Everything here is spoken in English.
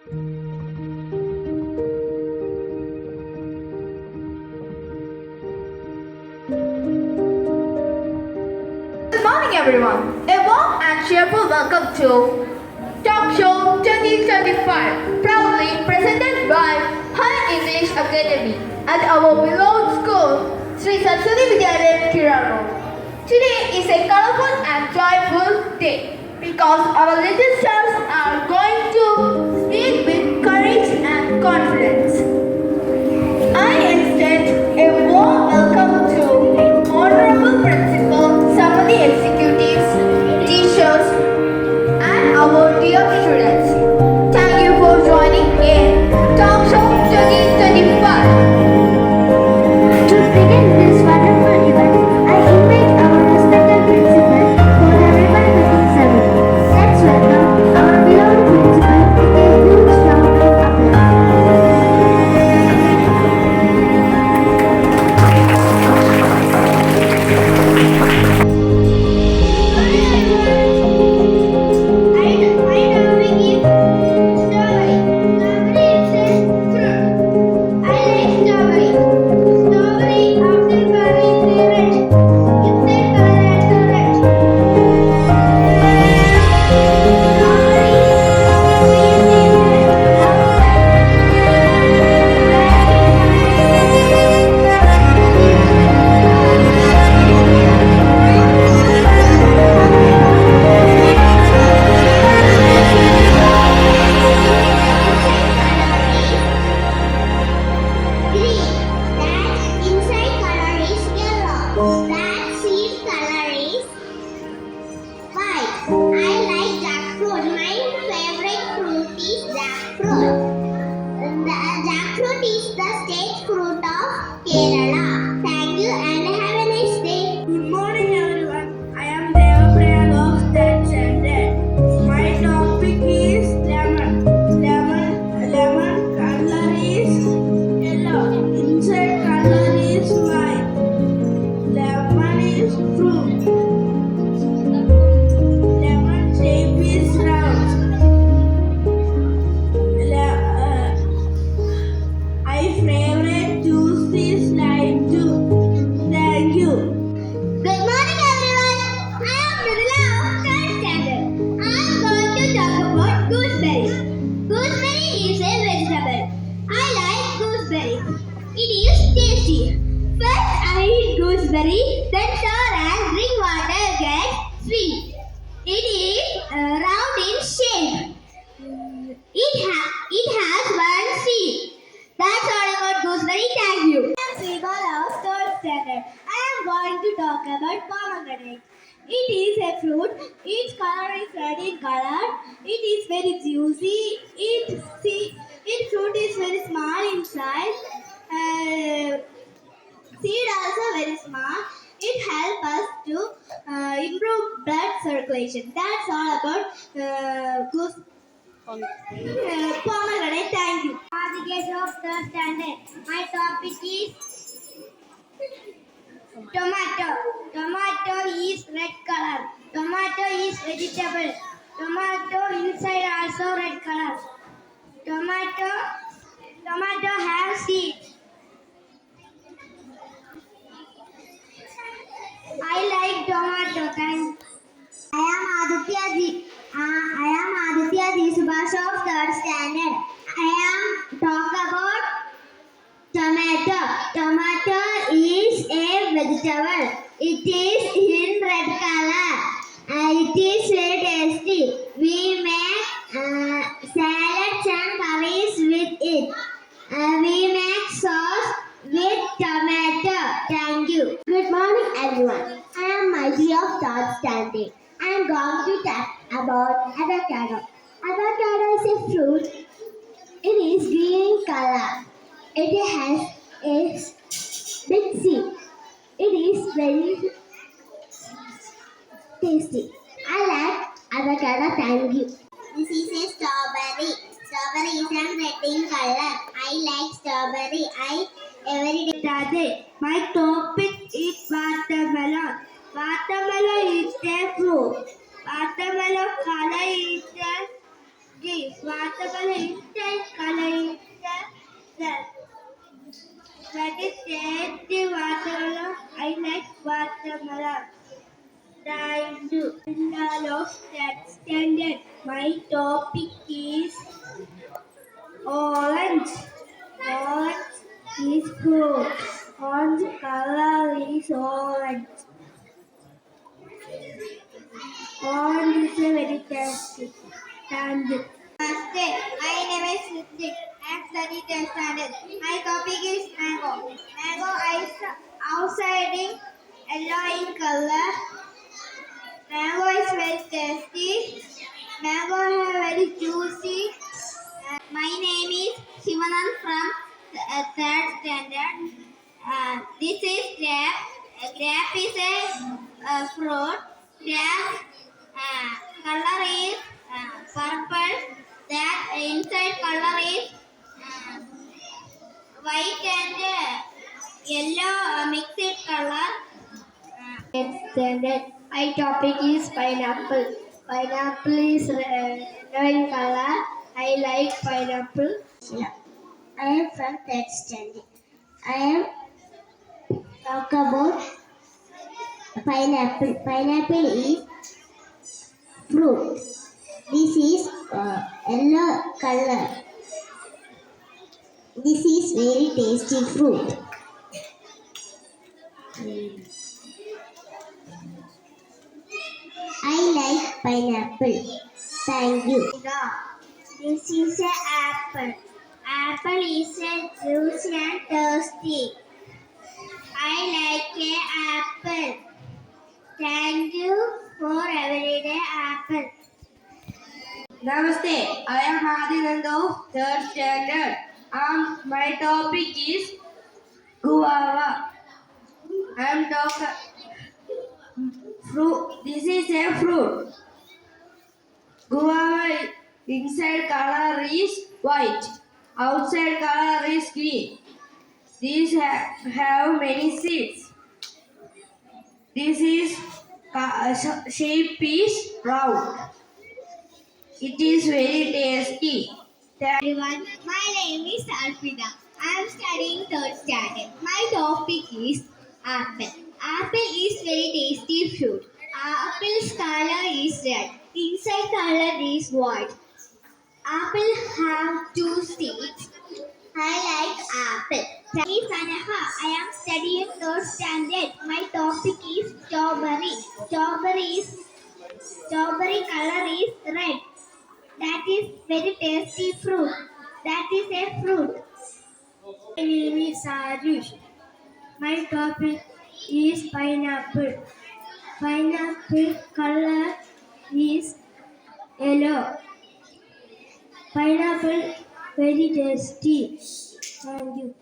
Good morning, everyone. A warm and cheerful welcome to Talk Show 2025, proudly presented by High English Academy at our beloved school, Sri Saraswati Vidyalaya, Kiraro. Today is a colorful and joyful day because our little stars are going to speak with courage and confidence. I extend a warm welcome to Honorable Principal, some of the executives, teachers, and our dear students. Thank you for joining in Talk Show 2025. To begin this wonderful event, I invite our respected principal for a ribbon cutting ceremony. Let's welcome our beloved principal with a huge round of applause. Jackfruit is the state fruit of Kerala. Thank you and have a nice day. Good morning, everyone. I am Devapriya of that standard. My topic is lemon. Lemon color is yellow. Inside color is white. Lemon is fruit. Lemon shape is round. My favorite juice is lime juice. Thank you. Good morning, everyone. I am Mridula of third standard. I am going to talk about gooseberry. Gooseberry is a vegetable. I like gooseberry. It is tasty. First, I eat gooseberry, then sour and drink water gets sweet. It is round in shape. It has one seed. That's all about gooseberry. Thank you. I am Sribala of third standard. I am going to talk about pomegranate. It is a fruit. Its color is red in color. It is very juicy. Its fruit is very small inside. Seed also very small. It helps us to improve blood circulation. That's all about pomegranate. Thank you. Adhikesh of third standard. My topic is tomato. Tomato is red color. Tomato is vegetable. Tomato inside also red color. Tomato have seeds. I like tomato. Thank. I am Aditya Ji Subhash of third standard. I am talk about tomato. Tomato is a vegetable. It is in red color. It is very tasty. We make salads and curries with it. We make sauce with tomato. Thank you. Good morning, everyone. I am Maiji of third standard. I am going to talk about avocado. Avocado is a fruit. It is green in color. It has a big seed. It is very tasty. I like avocado. Thank you. This is a strawberry. Strawberry is red in color. I like strawberry. I every day. My topic is watermelon. Watermelon is a fruit. Watermelon color is a juice. watermelon inside color is red. That is tasty watermelon. I like watermelon. Thank you. Of that standard. My topic is orange. Orange is fruit. Orange color is orange. Orange is a very tasty. Thank you. Namaste. My name is Ritik. I am studying 10th standard. My topic is mango. Mango is outside in yellow in color. Mango is very tasty. Mango is very juicy. My name is Shivanan from 3rd standard. This is grape. Grape is a fruit. Grape color is purple. That inside color is white and yellow mixed color. Standard. My topic is pineapple. Pineapple is yellow in color. I like pineapple. I am from 3rd standard. I am talk about pineapple. Pineapple is fruit. This is yellow color. This is very tasty fruit. I like pineapple. Thank you. This is an apple. Apple is a juicy and tasty. I like an apple. Thank you for everyday apple. Namaste. I am Hadinand of 3rd standard. My topic is guava. I am talking fruit. This is a fruit. Guava inside color is white. Outside color is green. These have many seeds. This is shape is round. It is very tasty. Everyone, my name is Arpita. I am studying 3rd standard. My topic is apple. Apple is very tasty fruit. Apple's color is red. Inside color is white. Apple have 2 seeds. I like apple. My name is Anaha. I am studying 3rd standard. My topic is strawberry. Strawberry color is red. That is very tasty fruit. That is a fruit. My name is Arush. My topic is pineapple. Pineapple color is yellow. Pineapple very tasty. Thank you.